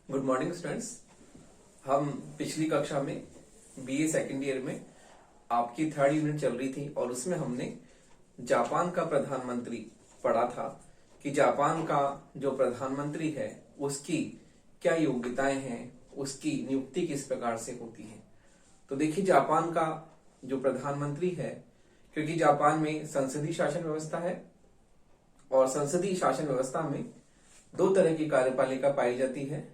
Good morning students. हम पिछली कक्षा में बीए सेकेंड ईयर में आपकी थर्ड यूनिट चल रही थी और उसमें हमने जापान का प्रधानमंत्री पढ़ा था कि जापान का जो प्रधानमंत्री है उसकी क्या योग्यताएं हैं, उसकी नियुक्ति किस प्रकार से होती है। तो देखिए, जापान का जो प्रधानमंत्री है, क्योंकि जापान में संसदीय शासन व्यवस्था है और संसदीय शासन व्यवस्था में दो तरह की कार्यपालिका पाई जाती है,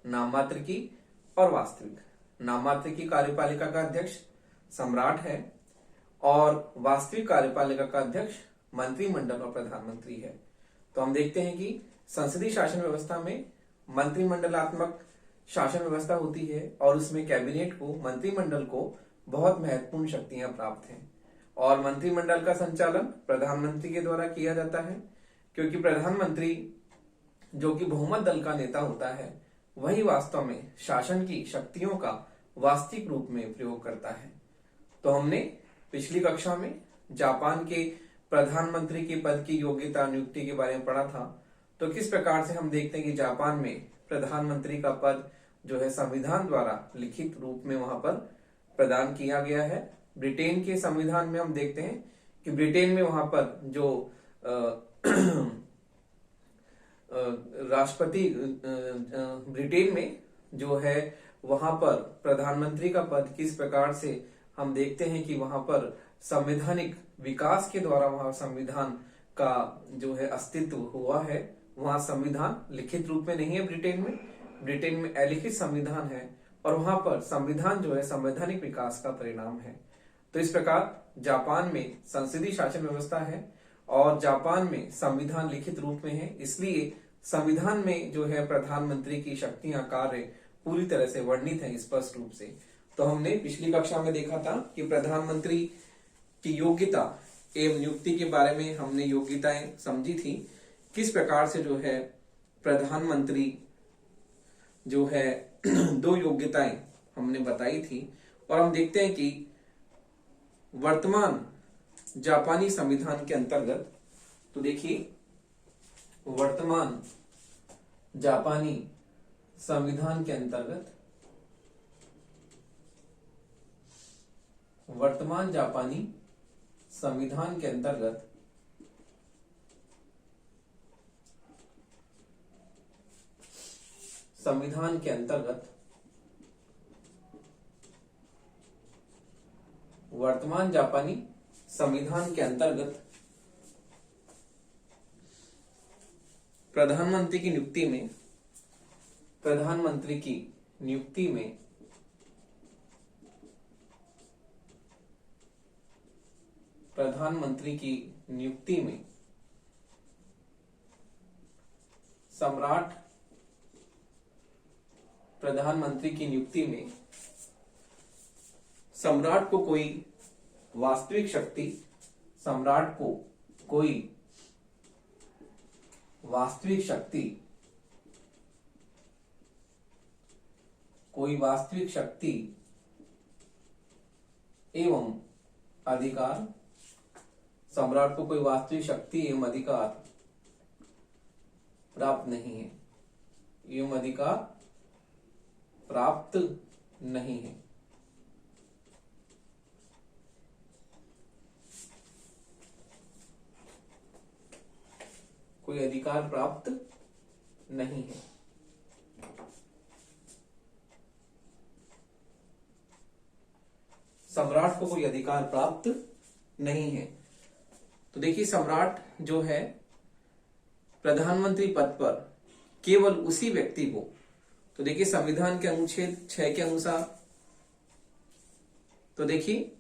नाम मात्र की और वास्तविक। नाम मात्र की कार्यपालिका का अध्यक्ष सम्राट है और वास्तविक कार्यपालिका का अध्यक्ष मंत्रिमंडल और प्रधानमंत्री है। तो हम देखते हैं कि संसदीय शासन व्यवस्था में मंत्रिमंडलात्मक शासन व्यवस्था होती है और उसमें कैबिनेट को, मंत्रिमंडल को बहुत महत्वपूर्ण शक्तियां प्राप्त हैं और मंत्रिमंडल का संचालन प्रधानमंत्री के द्वारा किया जाता है, क्योंकि प्रधानमंत्री जो कि बहुमत दल का नेता होता है वही वास्तव में शासन की शक्तियों का वास्तविक रूप में प्रयोग करता है। तो हमने पिछली कक्षा में जापान के प्रधानमंत्री के पद की योग्यता नियुक्ति के बारे में पढ़ा था। तो किस प्रकार से हम देखते हैं कि जापान में प्रधानमंत्री का पद जो है संविधान द्वारा लिखित रूप में वहां पर प्रदान किया गया है। ब्रिटेन के संविधान में हम देखते हैं कि ब्रिटेन में वहां पर जो राष्ट्रपति ब्रिटेन में जो है वहां पर प्रधानमंत्री का पद किस प्रकार से हम देखते हैं कि वहां पर संवैधानिक विकास के द्वारा वहां संविधान का जो है अस्तित्व हुआ है। वहां संविधान लिखित रूप में नहीं है ब्रिटेन में अलिखित संविधान है और वहां पर संविधान जो है संवैधानिक विकास का परिणाम है। तो इस प्रकार जापान में संसदीय शासन व्यवस्था है और जापान में संविधान लिखित रूप में है, इसलिए संविधान में जो है प्रधानमंत्री की शक्तियां, कार्य पूरी तरह से वर्णित है स्पष्ट रूप से। तो हमने पिछली कक्षा में देखा था कि प्रधानमंत्री की योग्यता एवं नियुक्ति के बारे में हमने योग्यताएं समझी थी, किस प्रकार से जो है प्रधानमंत्री जो है दो योग्यताएं हमने बताई थी। और हम देखते हैं कि वर्तमान जापानी संविधान के अंतर्गत, तो देखिए वर्तमान जापानी संविधान के अंतर्गत वर्तमान जापानी संविधान के अंतर्गत संविधान के अंतर्गत वर्तमान जापानी संविधान के अंतर्गत प्रधानमंत्री की नियुक्ति में प्रधानमंत्री की नियुक्ति में प्रधानमंत्री की नियुक्ति में सम्राट प्रधानमंत्री की नियुक्ति में सम्राट को कोई वास्तविक शक्ति, सम्राट को कोई वास्तविक शक्ति, कोई वास्तविक शक्ति एवं अधिकार, सम्राट को कोई वास्तविक शक्ति एवं अधिकार प्राप्त नहीं है, एवं अधिकार प्राप्त नहीं है। कोई अधिकार प्राप्त नहीं है। सम्राट को कोई अधिकार प्राप्त नहीं है। तो देखिए, सम्राट जो है प्रधानमंत्री पद पर केवल उसी व्यक्ति को, तो देखिए संविधान के अनुच्छेद 6 के अनुसार, तो देखिए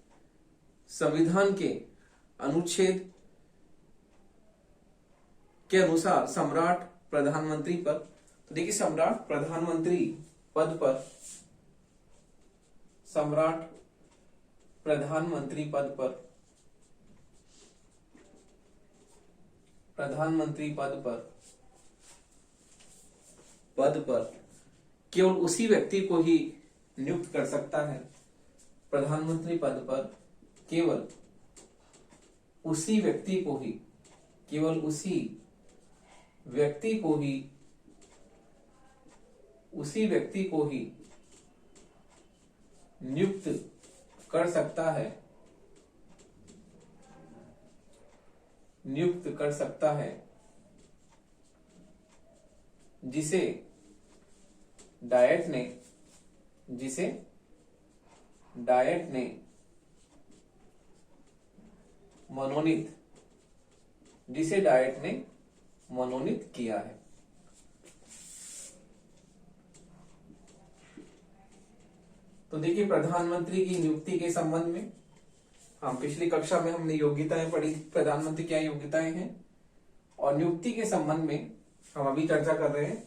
संविधान के अनुच्छेद के अनुसार सम्राट प्रधानमंत्री पद, तो देखिए सम्राट प्रधानमंत्री पद पर, सम्राट प्रधानमंत्री पद पर, प्रधानमंत्री पद पर केवल उसी व्यक्ति को ही नियुक्त कर सकता है। प्रधानमंत्री पद पर केवल उसी व्यक्ति को ही, केवल उसी व्यक्ति को ही उसी व्यक्ति को ही नियुक्त कर सकता है, नियुक्त कर सकता है जिसे डायट ने, जिसे डायट ने मनोनीत, जिसे डायट ने मनोनीत किया है। तो देखिए, प्रधानमंत्री की नियुक्ति के संबंध में हम पिछली कक्षा में हमने योग्यताएं पढ़ी थी, प्रधानमंत्री क्या योग्यताएं हैं, और नियुक्ति के संबंध में हम अभी चर्चा कर रहे हैं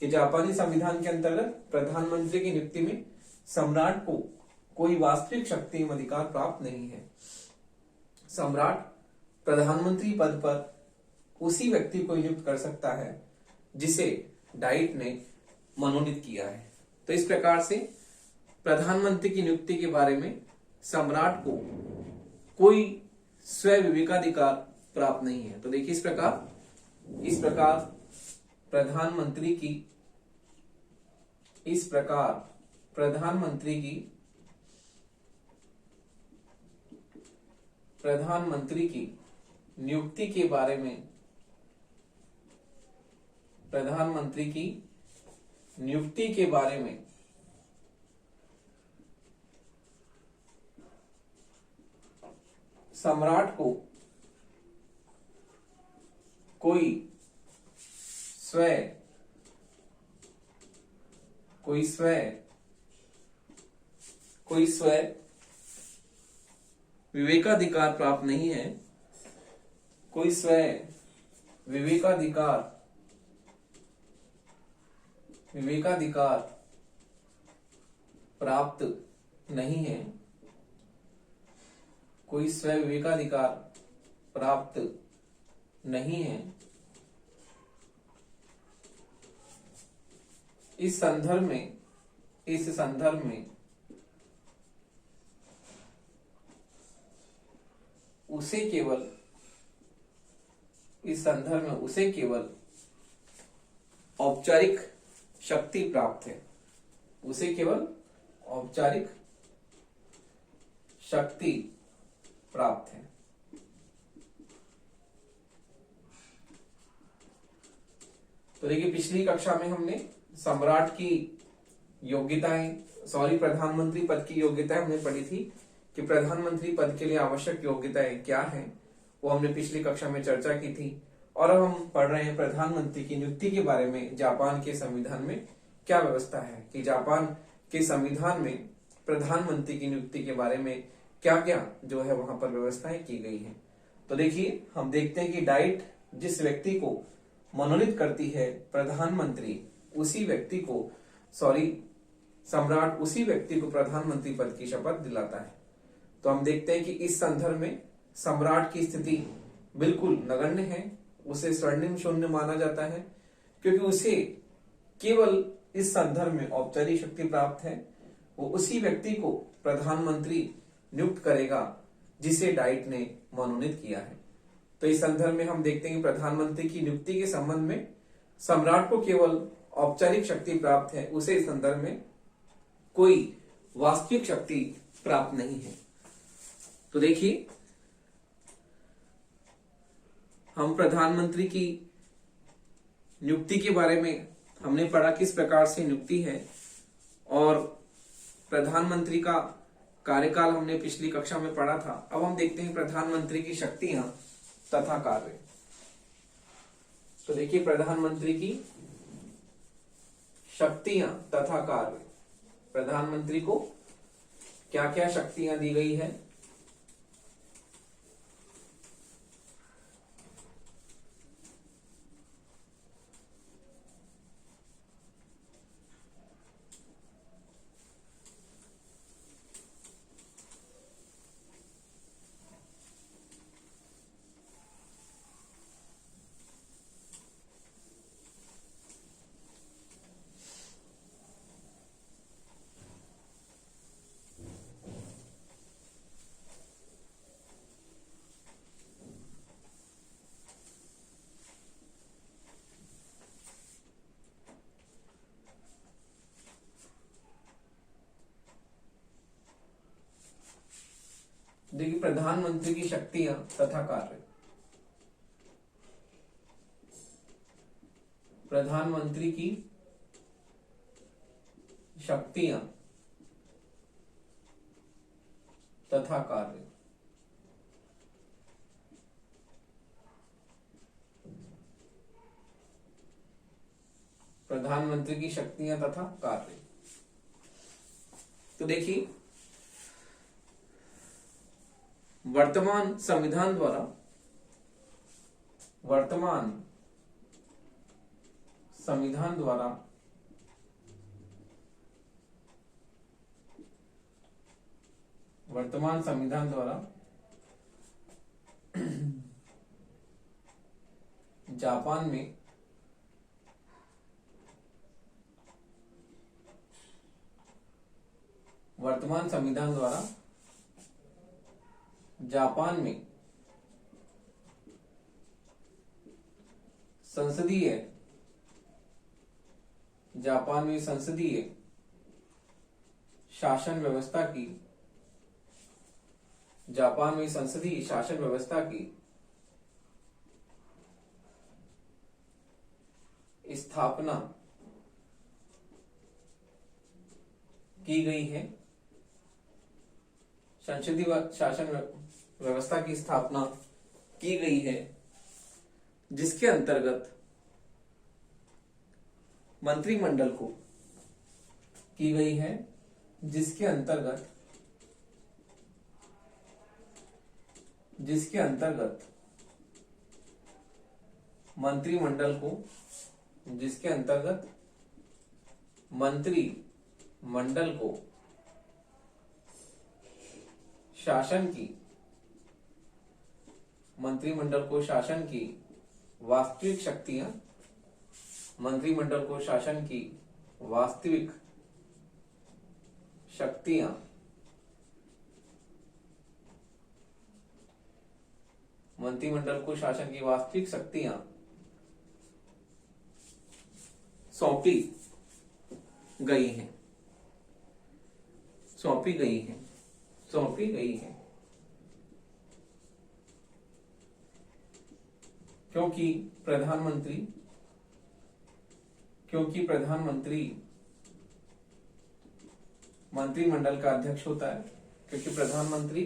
कि जापानी संविधान के अंतर्गत प्रधानमंत्री की नियुक्ति में सम्राट को कोई वास्तविक शक्ति एवं अधिकार प्राप्त नहीं है। सम्राट प्रधानमंत्री पद पर उसी व्यक्ति को नियुक्त कर सकता है जिसे डाइट ने मनोनीत किया है। तो इस प्रकार से प्रधानमंत्री की नियुक्ति के बारे में सम्राट को कोई स्व विवेकाधिकार प्राप्त नहीं है। तो देखिए, इस प्रकार प्रधानमंत्री की, इस प्रकार प्रधानमंत्री की नियुक्ति के बारे में, प्रधानमंत्री की नियुक्ति के बारे में सम्राट को कोई स्व विवेकाधिकार प्राप्त नहीं है, कोई स्व विवेकाधिकार प्राप्त नहीं है, कोई स्व विवेकाधिकार प्राप्त नहीं है। इस संदर्भ में उसे केवल औपचारिक शक्ति प्राप्त है, उसे केवल औपचारिक शक्ति प्राप्त है। तो देखिए, पिछली कक्षा में हमने सम्राट की प्रधानमंत्री पद की योग्यताएं हमने पढ़ी थी कि प्रधानमंत्री पद के लिए आवश्यक योग्यताएं क्या हैं, वो हमने पिछली कक्षा में चर्चा की थी। और अब हम पढ़ रहे हैं प्रधानमंत्री की नियुक्ति के बारे में जापान के संविधान में क्या व्यवस्था है, कि जापान के संविधान में प्रधानमंत्री की नियुक्ति के बारे में क्या क्या जो है वहां पर व्यवस्थाएं की गई हैं। तो देखिए, हम देखते हैं कि डाइट जिस व्यक्ति को मनोनीत करती है प्रधानमंत्री, उसी व्यक्ति को सम्राट उसी व्यक्ति को प्रधानमंत्री पद की शपथ दिलाता है। तो हम देखते हैं कि इस संदर्भ में सम्राट की स्थिति बिल्कुल नगण्य है, उसे स्वर्णिम शून्य माना जाता है, क्योंकि उसे केवल इस संदर्भ में औपचारिक शक्ति प्राप्त है। वो उसी व्यक्ति को प्रधानमंत्री नियुक्त करेगा जिसे डाइट ने मनोनीत किया है। तो इस संदर्भ में हम देखते हैं कि प्रधानमंत्री की नियुक्ति के संबंध में सम्राट को केवल औपचारिक शक्ति प्राप्त है, उसे इस संदर्भ में कोई वास्तविक शक्ति प्राप्त नहीं है। तो देखिए, हम प्रधानमंत्री की नियुक्ति के बारे में हमने पढ़ा किस प्रकार से नियुक्ति है, और प्रधानमंत्री का कार्यकाल हमने पिछली कक्षा में पढ़ा था। अब हम देखते हैं प्रधानमंत्री की शक्तियां तथा कार्य। तो देखिए, प्रधानमंत्री की शक्तियां तथा कार्य, प्रधानमंत्री को क्या क्या शक्तियां दी गई है। देखिए, प्रधानमंत्री की शक्तियां तथा कार्य। प्रधानमंत्री की शक्तियां तथा कार्य। प्रधानमंत्री की शक्तियां तथा कार्य। तो देखिए, वर्तमान संविधान द्वारा वर्तमान संविधान द्वारा वर्तमान संविधान द्वारा जापान में वर्तमान संविधान द्वारा जापान में संसदीय जापान में संसदीय शासन व्यवस्था की जापान में संसदीय शासन व्यवस्था की स्थापना की गई है। संसदीय शासन व्यवस्था की स्थापना की गई है, जिसके अंतर्गत मंत्रिमंडल को की गई है, जिसके अंतर्गत मंत्रिमंडल को मंत्रिमंडल को शासन की वास्तविक शक्तियां मंत्रिमंडल को शासन की वास्तविक शक्तियां सौंपी गई हैं क्योंकि प्रधानमंत्री मंत्रिमंडल का अध्यक्ष होता है। क्योंकि प्रधानमंत्री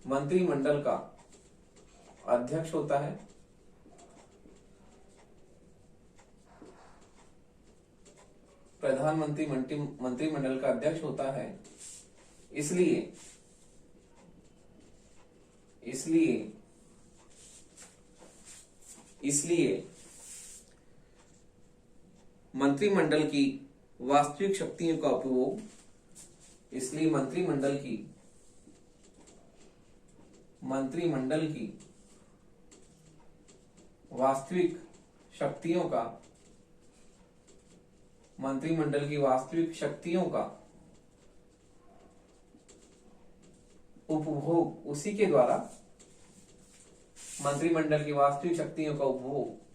मंत्रिमंडल का अध्यक्ष होता है। प्रधानमंत्री मंत्रिमंडल का अध्यक्ष होता है। इसलिए मंत्रिमंडल की वास्तविक शक्तियों का उपयोग मंत्रिमंडल की वास्तविक शक्तियों का उपभोग उसी के द्वारा मंत्रिमंडल की वास्तविक शक्तियों का उपभोग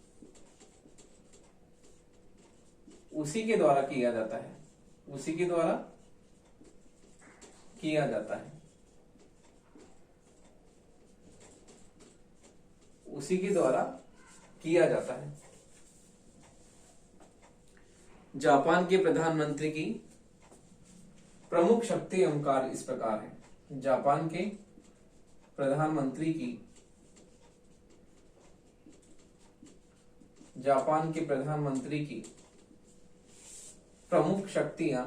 उसी के द्वारा किया जाता है। जापान के प्रधानमंत्री की प्रमुख शक्ति एवं कार्य इस प्रकार है। जापान के प्रधानमंत्री की प्रमुख शक्तियां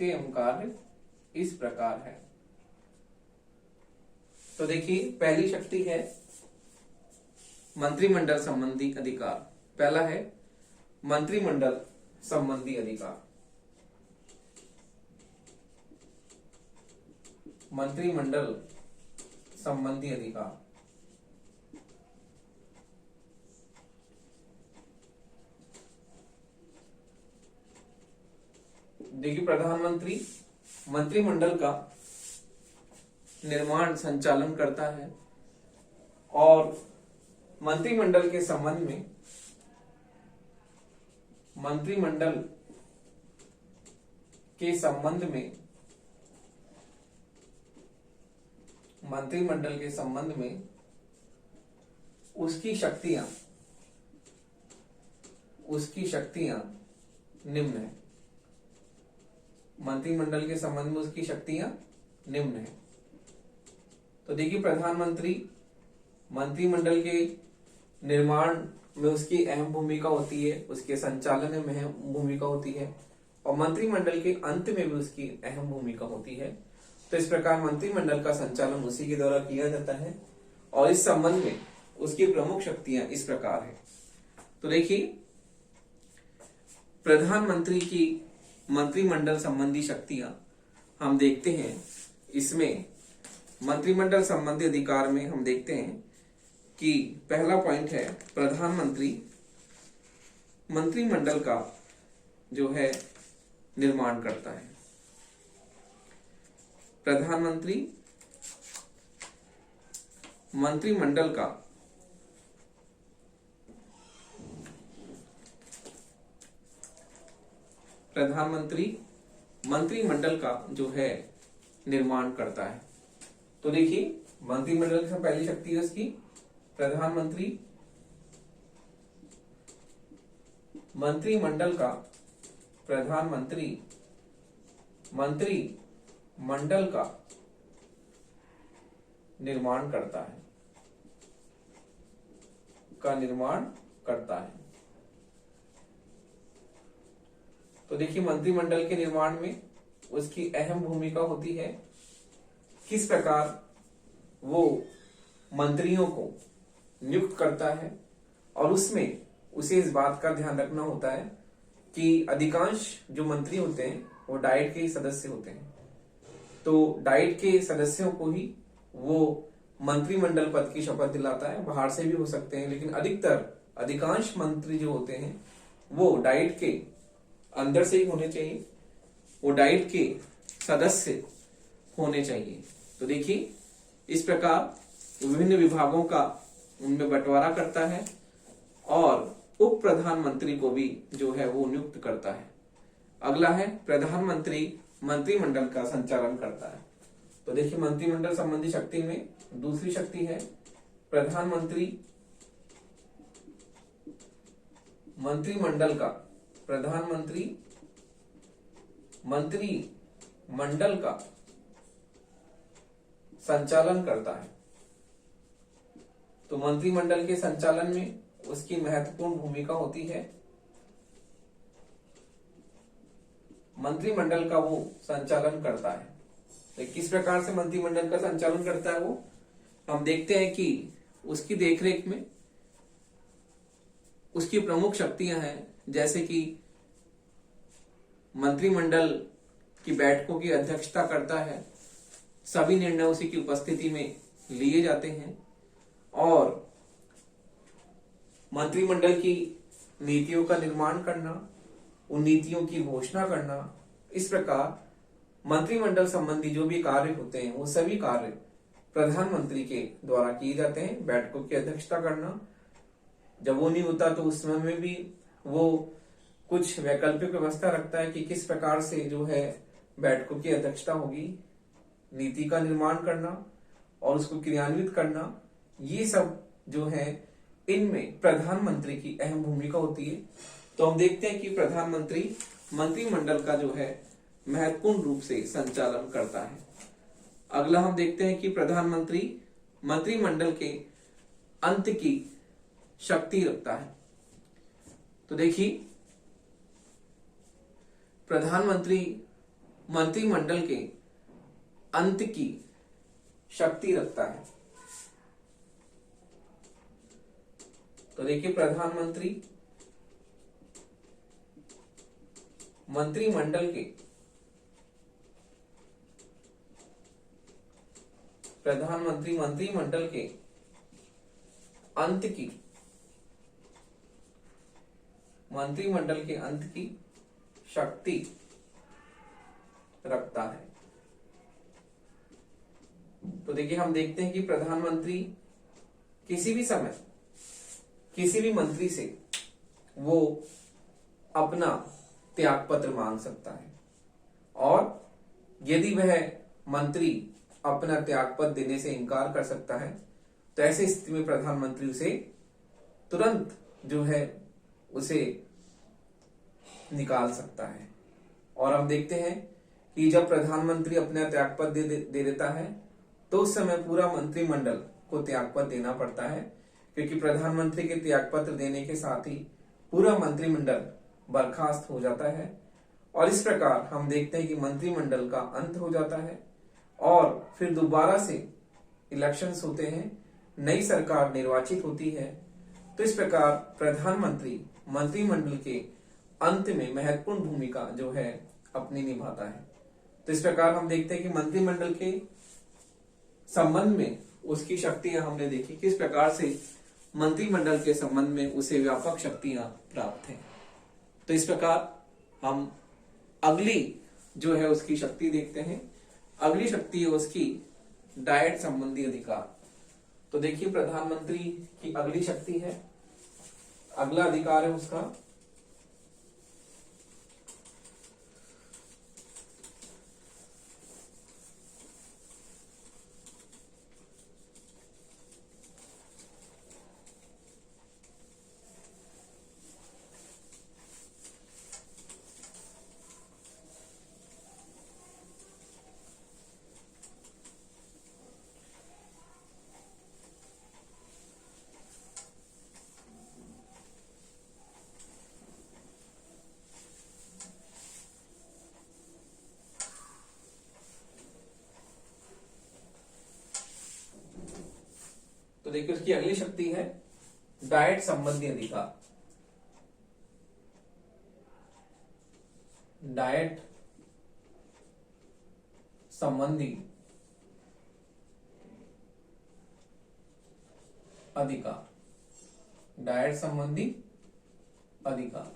एवं कार्य इस प्रकार है। तो देखिए, पहली शक्ति है मंत्रिमंडल संबंधी अधिकार। पहला है मंत्रिमंडल संबंधी अधिकार। देखिए, प्रधानमंत्री मंत्रिमंडल का निर्माण संचालन करता है और मंत्रिमंडल के संबंध में मंत्रिमंडल के संबंध में उसकी शक्तियां निम्न है। मंत्रिमंडल के संबंध में उसकी शक्तियां निम्न है। तो देखिए, प्रधानमंत्री मंत्रिमंडल के निर्माण में उसकी अहम भूमिका होती है, उसके संचालन में अहम भूमिका होती है और मंत्रिमंडल के अंत में भी उसकी अहम भूमिका होती है। तो इस प्रकार मंत्रिमंडल का संचालन उसी के द्वारा किया जाता है और इस संबंध में उसकी प्रमुख शक्तियां इस प्रकार है। तो देखिए, प्रधानमंत्री की मंत्रिमंडल संबंधी शक्तियां हम देखते हैं। इसमें मंत्रिमंडल संबंधी अधिकार में हम देखते हैं कि पहला पॉइंट है, प्रधानमंत्री मंत्रिमंडल का जो है निर्माण करता है। प्रधानमंत्री मंत्रिमंडल का मंत्रिमंडल का जो है निर्माण करता है। तो देखिए, मंत्रिमंडल की पहली शक्ति है उसकी प्रधानमंत्री मंत्रिमंडल का निर्माण करता है। तो देखिए, मंत्रिमंडल के निर्माण में उसकी अहम भूमिका होती है। किस प्रकार वो मंत्रियों को नियुक्त करता है और उसमें उसे इस बात का ध्यान रखना होता है कि अधिकांश जो मंत्री होते हैं वो डाइट के ही सदस्य होते हैं। तो डाइट के सदस्यों को ही वो मंत्रिमंडल पद की शपथ दिलाता है। बाहर से भी हो सकते हैं, लेकिन अधिकांश मंत्री जो होते हैं वो डाइट के अंदर से ही होने चाहिए, वो डाइट के सदस्य होने चाहिए। तो देखिए, इस प्रकार विभिन्न विभागों का उनमें बंटवारा करता है और उप प्रधानमंत्री को भी जो है वो नियुक्त करता है। अगला है, प्रधानमंत्री मंत्रिमंडल का संचालन करता है। तो देखिए, मंत्रिमंडल संबंधी शक्ति में दूसरी शक्ति है, प्रधानमंत्री मंत्रिमंडल का संचालन करता है। तो मंत्रिमंडल के संचालन में उसकी महत्वपूर्ण भूमिका होती है। मंत्रिमंडल का वो संचालन करता है। तो किस प्रकार से मंत्रिमंडल का संचालन करता है वो हम देखते हैं कि उसकी देखरेख में उसकी प्रमुख शक्तियां हैं, जैसे कि मंत्रिमंडल की बैठकों की अध्यक्षता करता है, सभी निर्णय उसी की उपस्थिति में लिए जाते हैं और मंत्रिमंडल की नीतियों का निर्माण करना, उन नीतियों की घोषणा करना, इस प्रकार मंत्रिमंडल संबंधी जो भी कार्य होते हैं वो सभी कार्य प्रधानमंत्री के द्वारा किए जाते हैं। बैठकों की अध्यक्षता करना, जब वो नहीं होता तो उस समय में भी वो कुछ वैकल्पिक व्यवस्था रखता है कि किस प्रकार से जो है बैठकों की अध्यक्षता होगी, नीति का निर्माण करना और उसको क्रियान्वित करना, ये सब जो है इनमें प्रधानमंत्री की अहम भूमिका होती है। तो हम देखते हैं कि प्रधानमंत्री मंत्रिमंडल का जो है महत्वपूर्ण रूप से संचालन करता है। अगला हम देखते हैं कि प्रधानमंत्री मंत्रिमंडल के अंत की शक्ति रखता है। तो देखिए, प्रधानमंत्री मंत्रिमंडल के अंत की शक्ति रखता है। तो देखिए, प्रधानमंत्री मंत्रिमंडल के अंत की शक्ति रखता है। तो देखिए हम देखते हैं कि प्रधानमंत्री किसी भी समय किसी भी मंत्री से वो अपना त्याग पत्र मांग सकता है, और यदि वह मंत्री अपना त्याग पत्र देने से इनकार कर सकता है तो ऐसी स्थिति में प्रधानमंत्री उसे तुरंत जो है उसे निकाल सकता है। और हम देखते हैं कि जब प्रधानमंत्री अपना त्यागपत्र दे देता है तो उस समय पूरा मंत्रिमंडल को त्यागपत्र देना पड़ता है, क्योंकि प्रधानमंत्री के त्यागपत्र देने के साथ ही पूरा मंत्रिमंडल बर्खास्त हो जाता है। और इस प्रकार हम देखते हैं कि मंत्रिमंडल का अंत हो जाता है और फिर दोबारा से इलेक्शंस होते हैं, नई सरकार निर्वाचित होती है। तो इस प्रकार प्रधानमंत्री मंत्रिमंडल के अंत में महत्वपूर्ण भूमिका जो है अपनी निभाता है। तो इस प्रकार हम देखते हैं कि मंत्रिमंडल के संबंध में उसकी शक्तियां हमने देखी, किस प्रकार से मंत्रिमंडल के संबंध में उसे व्यापक शक्तियां प्राप्त हैं। तो इस प्रकार हम अगली जो है उसकी शक्ति देखते हैं। अगली शक्ति है उसकी डाइट संबंधी अधिकार। तो देखिए प्रधानमंत्री की अगली शक्ति है, अगला अधिकार है उसका तो देखिए उसकी अगली शक्ति है डाइट संबंधी अधिकार। डाइट संबंधी अधिकार, डाइट संबंधी अधिकार।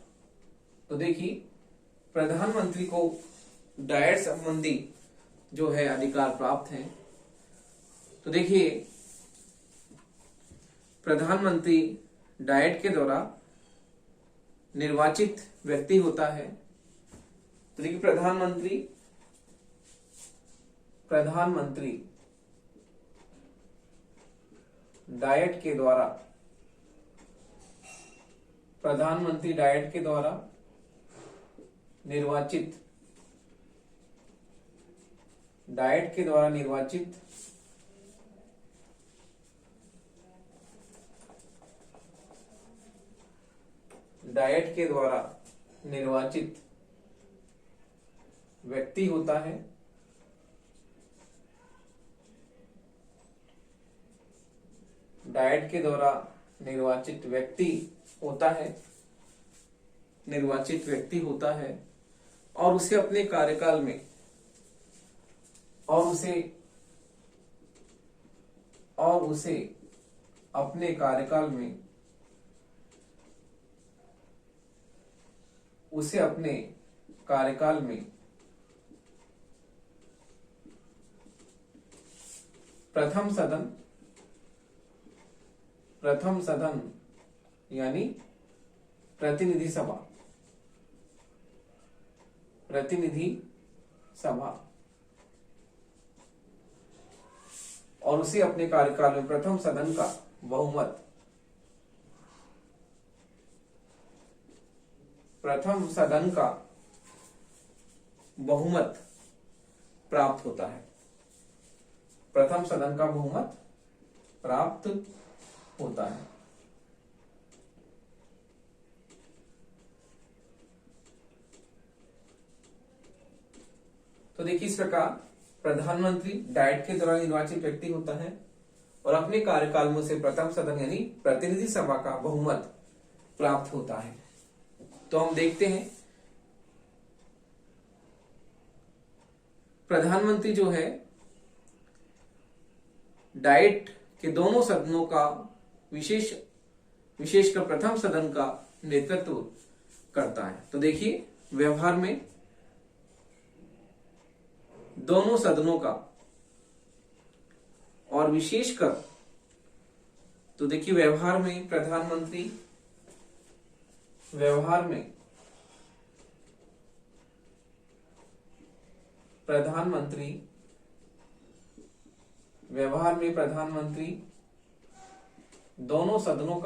तो देखिए प्रधानमंत्री को डाइट संबंधी जो है अधिकार प्राप्त है। तो देखिए प्रधानमंत्री डाइट के द्वारा निर्वाचित व्यक्ति होता है। तो देखिए प्रधानमंत्री डाइट के द्वारा निर्वाचित डाइट के द्वारा निर्वाचित व्यक्ति होता है। डाइट के द्वारा निर्वाचित व्यक्ति होता है और उसे अपने कार्यकाल में प्रथम सदन यानी प्रतिनिधि सभा और उसे अपने कार्यकाल में प्रथम सदन का बहुमत प्राप्त होता है। प्रथम सदन का बहुमत प्राप्त होता है। तो देखिए इस प्रकार प्रधानमंत्री डाइट के द्वारा निर्वाचित व्यक्ति होता है और अपने कार्यकाल में उसे प्रथम सदन यानी प्रतिनिधि सभा का बहुमत प्राप्त होता है। तो हम देखते हैं प्रधानमंत्री जो है डाइट के दोनों सदनों का विशेषकर प्रथम सदन का नेतृत्व करता है। तो देखिए व्यवहार में दोनों सदनों का और विशेषकर तो देखिए व्यवहार में प्रधानमंत्री दोनों सदनों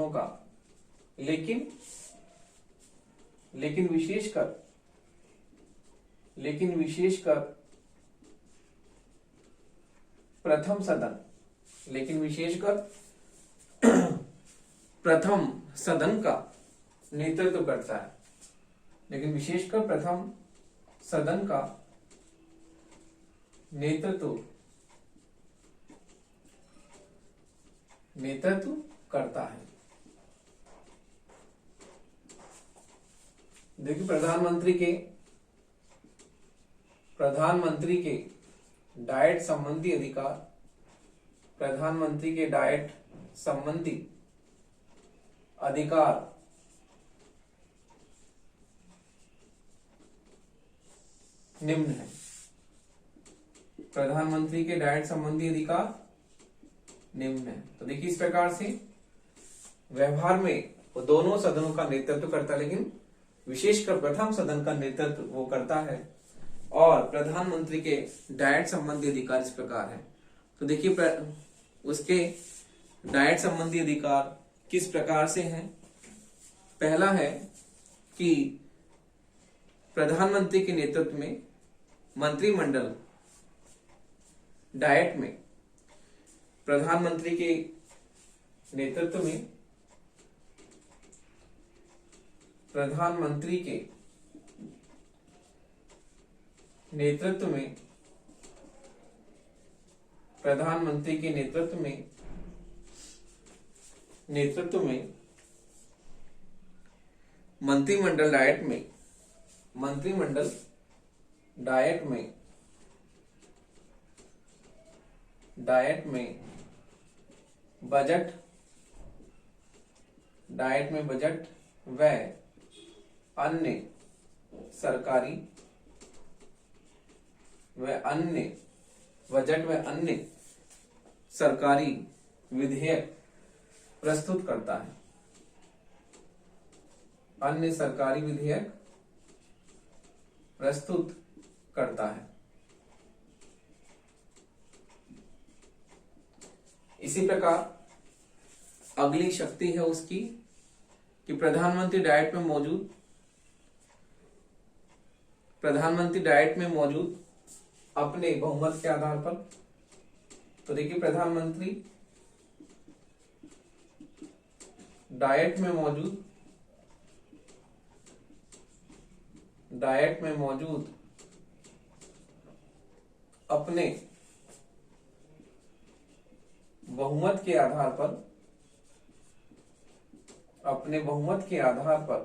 का लेकिन विशेषकर प्रथम सदन का नेतृत्व करता है, लेकिन विशेषकर प्रथम सदन का नेतृत्व करता है। देखिए प्रधानमंत्री के डाइट संबंधी अधिकार निम्न है। प्रधानमंत्री के डाइट संबंधी अधिकार निम्न है। तो देखिए इस प्रकार से व्यवहार में वो दोनों सदनों का नेतृत्व करता है, लेकिन विशेषकर प्रथम सदन का नेतृत्व वो करता है। और प्रधानमंत्री के डाइट संबंधी अधिकार इस प्रकार है। तो देखिए उसके डाइट संबंधी अधिकार किस प्रकार से हैं। पहला है कि प्रधानमंत्री के नेतृत्व में मंत्रिमंडल डाइट में प्रधानमंत्री के नेतृत्व में प्रधानमंत्री के नेतृत्व में मंत्रिमंडल डाइट में बजट व अन्य सरकारी विधेयक प्रस्तुत करता है। अन्य सरकारी विधेयक प्रस्तुत करता है। इसी प्रकार अगली शक्ति है उसकी कि प्रधानमंत्री डाइट में मौजूद अपने बहुमत के आधार पर। तो देखिए प्रधानमंत्री डाइट में मौजूद अपने बहुमत के आधार पर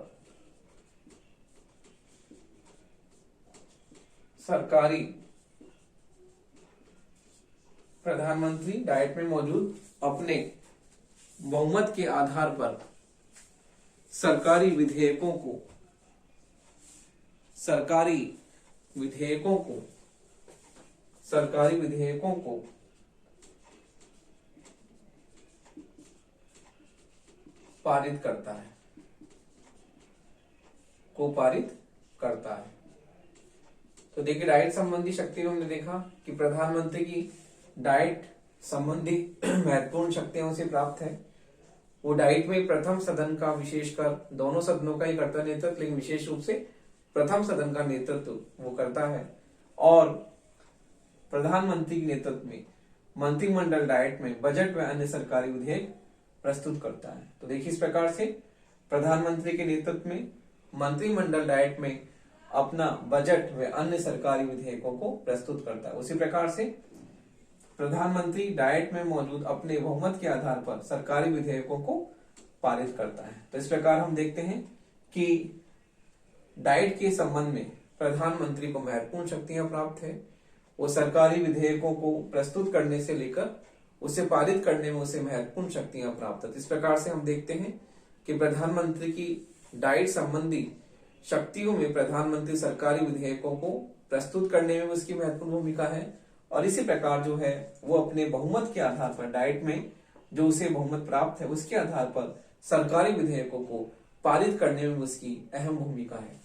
प्रधानमंत्री डाइट में मौजूद अपने बहुमत के आधार पर सरकारी विधेयकों को पारित करता है। तो देखिए डाइट संबंधी शक्ति में हमने देखा कि प्रधानमंत्री की डाइट संबंधी महत्वपूर्ण शक्तियां उसे प्राप्त है। वो डाइट में प्रथम सदन का विशेषकर दोनों सदनों का ही करता नेतृत्व, लेकिन विशेष रूप से प्रथम सदन का नेतृत्व वो करता है। और प्रधानमंत्री के नेतृत्व में मंत्रिमंडल डाइट में बजट व अन्य सरकारी विधेयक प्रस्तुत करता है। तो देखिए इस प्रकार से प्रधानमंत्री के नेतृत्व में मंत्रिमंडल डाइट में अपना बजट व अन्य सरकारी विधेयकों को प्रस्तुत करता है। उसी प्रकार से प्रधानमंत्री डाइट में मौजूद अपने बहुमत के आधार पर सरकारी विधेयकों को पारित करता है। तो इस प्रकार हम देखते हैं कि डाइट के संबंध में प्रधानमंत्री को महत्वपूर्ण शक्तियां प्राप्त है। वो सरकारी विधेयकों को प्रस्तुत करने से लेकर उसे पारित करने में उसे महत्वपूर्ण शक्तियां प्राप्त है। इस प्रकार से हम देखते हैं कि प्रधानमंत्री की डाइट संबंधी शक्तियों में प्रधानमंत्री सरकारी विधेयकों को प्रस्तुत करने में उसकी महत्वपूर्ण भूमिका है, और इसी प्रकार जो है वो अपने बहुमत के आधार पर, डाइट में जो उसे बहुमत प्राप्त है उसके आधार पर सरकारी विधेयकों को पारित करने में उसकी अहम भूमिका है।